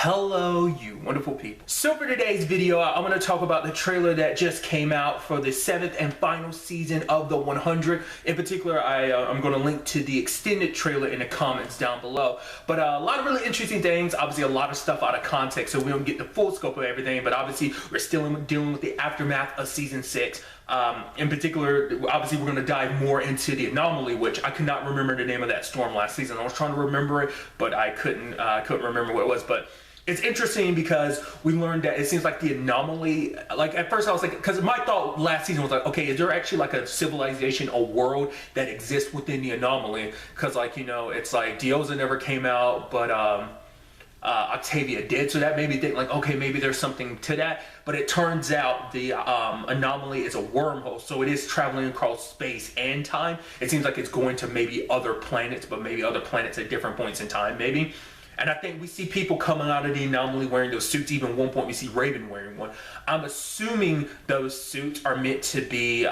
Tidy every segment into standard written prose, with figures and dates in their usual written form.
Hello, you wonderful people. So for today's video, I'm going to talk about the trailer that just came out for the 7th and final season of The 100. In particular, I'm going to link to the extended trailer in the comments down below. But a lot of really interesting things, obviously a lot of stuff out of context, so we don't get the full scope of everything, but obviously we're still dealing with the aftermath of season 6. In particular, obviously we're going to dive more into the anomaly, which I could not remember the name of that storm last season. I was trying to remember it, but I couldn't remember what it was. But it's interesting because we learned that it seems like the anomaly, like at first I was like, because my thought last season was like, okay, is there actually like a civilization, a world that exists within the anomaly? Because like, you know, it's like Dioza never came out, but Octavia did, so that made me think like, okay, maybe there's something to that. But it turns out the anomaly is a wormhole, so it is traveling across space and time. It seems like it's going to maybe other planets, but maybe other planets at different points in time, maybe. And I think we see people coming out of the anomaly wearing those suits. Even at one point we see Raven wearing one. I'm assuming those suits are meant to be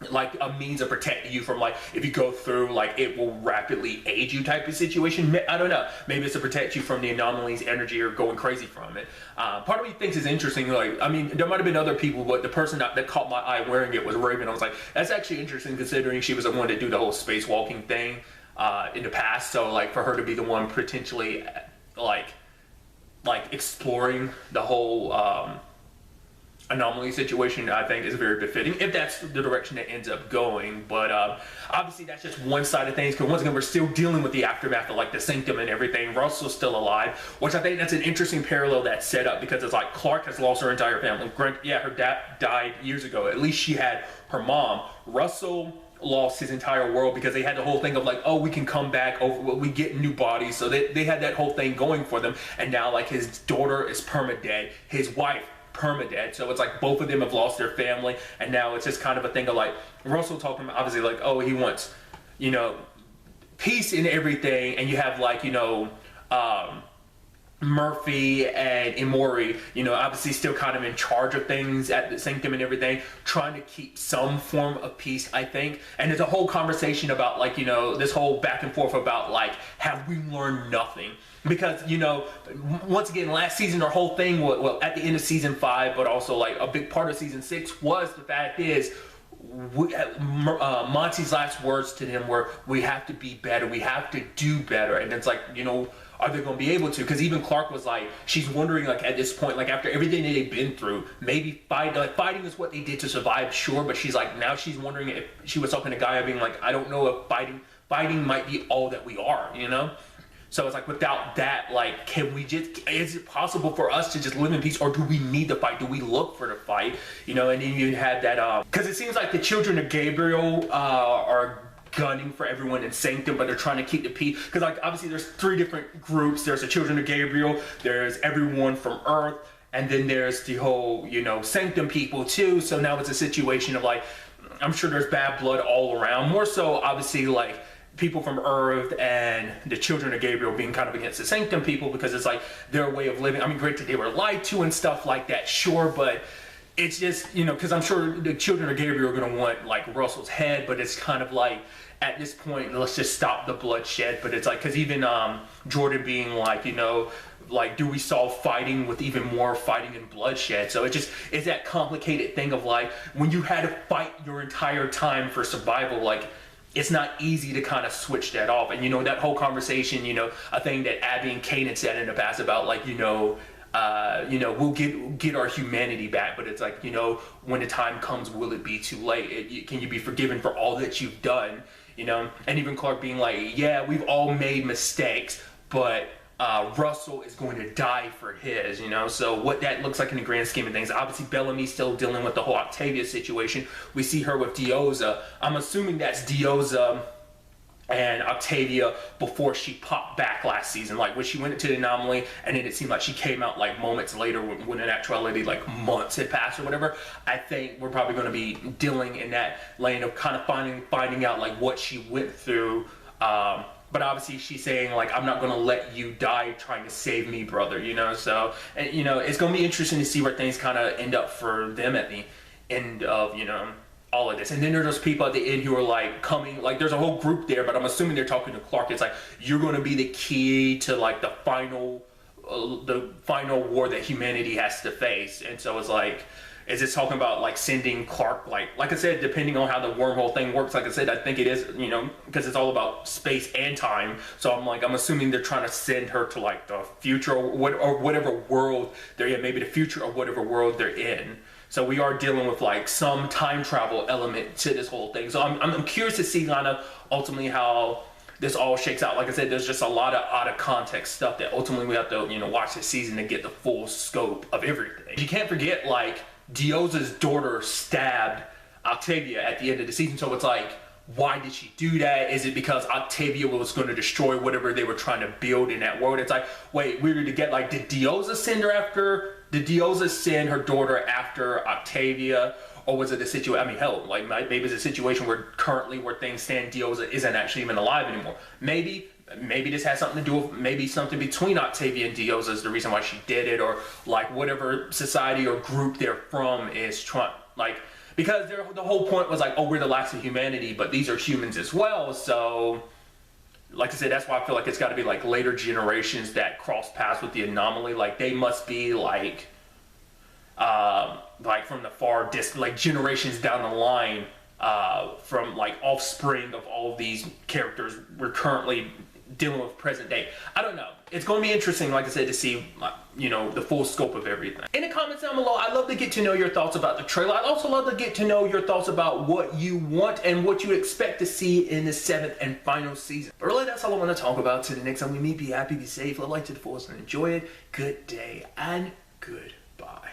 like a means of protecting you from, like, if you go through, like, it will rapidly age you type of situation. I don't know. Maybe it's to protect you from the anomaly's energy or going crazy from it. Part of me thinks it's interesting. Like, I mean, there might have been other people, but the person that caught my eye wearing it was Raven. I was like, that's actually interesting considering she was the one to do the whole spacewalking thing in the past. So, like, for her to be the one potentially, like exploring the whole anomaly situation, I think is very befitting if that's the direction it ends up going. But obviously that's just one side of things, because once again we're still dealing with the aftermath of like the sanctum and everything. Russell's still alive, which I think that's an interesting parallel that's set up, because it's like Clark has lost her entire family. Yeah, her dad died years ago. At least she had her mom. Russell lost his entire world because they had the whole thing of like, oh, we can come back over, we get new bodies, so they had that whole thing going for them. And now like his daughter is perma-dead, his wife perma-dead, so it's like both of them have lost their family, and now it's just kind of a thing of like Russell talking about, obviously, like, oh, he wants, you know, peace in everything, and you have like, you know, Murphy and Imori, you know, obviously still kind of in charge of things at the sanctum and everything, trying to keep some form of peace, I think. And there's a whole conversation about like, you know, this whole back and forth about like, have we learned nothing? Because, you know, once again, last season, our whole thing, well, at the end of season 5, but also like a big part of season 6 was the fact is, Monty's last words to them were, we have to be better, we have to do better. And it's like, you know, are they going to be able to? Because even Clark was like, she's wondering, like, at this point, like, after everything that they've been through, maybe fighting is what they did to survive, sure, but she's like, now she's wondering if she was talking to Gaia, being like, I don't know if fighting might be all that we are, you know? So it's like, without that, like, can we just, is it possible for us to just live in peace, or do we need to fight? Do we look for the fight? You know, and then you had that, because it seems like the children of Gabriel are gunning for everyone in Sanctum, but they're trying to keep the peace. Because, like, obviously there's 3 different groups. There's the children of Gabriel, there's everyone from Earth, and then there's the whole, you know, Sanctum people too. So now it's a situation of, like, I'm sure there's bad blood all around. More so, obviously, like, people from Earth and the children of Gabriel being kind of against the Sanctum people, because it's like their way of living. I mean, great that they were lied to and stuff like that, sure, but it's just, you know, because I'm sure the children of Gabriel are going to want, like, Russell's head, but it's kind of like, at this point, let's just stop the bloodshed. But it's like, because even Jordan being like, you know, like, do we solve fighting with even more fighting and bloodshed? So it just is that complicated thing of like, when you had to fight your entire time for survival, like, it's not easy to kind of switch that off. And, you know, that whole conversation, you know, a thing that Abby and Kanan said in the past about, like, you know, we'll get our humanity back, but it's like, you know, when the time comes, will it be too late? Can you be forgiven for all that you've done? You know, and even Clark being like, yeah, we've all made mistakes, but Russell is going to die for his, you know. So what that looks like in the grand scheme of things, obviously Bellamy's still dealing with the whole Octavia situation. We see her with Dioza. I'm assuming that's Dioza and Octavia before she popped back last season, like when she went into the anomaly, and then it seemed like she came out like moments later when in actuality like months had passed or whatever. I think we're probably going to be dealing in that lane of kind of finding out like what she went through. But obviously she's saying like, I'm not going to let you die trying to save me, brother, you know. So, and, you know, it's going to be interesting to see where things kind of end up for them at the end of, you know, all of this. And then there's those people at the end who are like coming, like there's a whole group there, but I'm assuming they're talking to Clark. It's like, you're going to be the key to like the final the final war that humanity has to face. And so it's like, is it talking about like sending Clark, like I said, depending on how the wormhole thing works, like I said, I think it is, you know, because it's all about space and time. So I'm assuming they're trying to send her to like the future or whatever world they're in, maybe the future of whatever world they're in. So we are dealing with like some time travel element to this whole thing. So I'm curious to see kind of ultimately how this all shakes out. Like I said, there's just a lot of out of context stuff that ultimately we have to, you know, watch this season to get the full scope of everything. You can't forget, like, Diyoza's daughter stabbed Octavia at the end of the season. So it's like, why did she do that? Is it because Octavia was going to destroy whatever they were trying to build in that world? It's like, wait, we were to get, like, did Diyoza send her daughter after Octavia? Or was it a situation, I mean, hell, like maybe it's a situation where currently where things stand, Diyoza isn't actually even alive anymore. Maybe this has something to do with, maybe something between Octavia and Diyoza is the reason why she did it, or like whatever society or group they're from is trying, like, because the whole point was like, oh, we're the last of humanity, but these are humans as well. So, like I said, that's why I feel like it's got to be like later generations that cross paths with the anomaly. Like they must be like from the far distant, like generations down the line, from like offspring of all of these characters we're currently dealing with present day. I don't know. It's going to be interesting, like I said, to see, you know, the full scope of everything. In the comments down below, I'd love to get to know your thoughts about the trailer. I'd also love to get to know your thoughts about what you want and what you expect to see in the 7th and final season. But really, that's all I want to talk about. Till the next time we meet, be happy, be safe, live life to the fullest, and enjoy it. Good day and goodbye.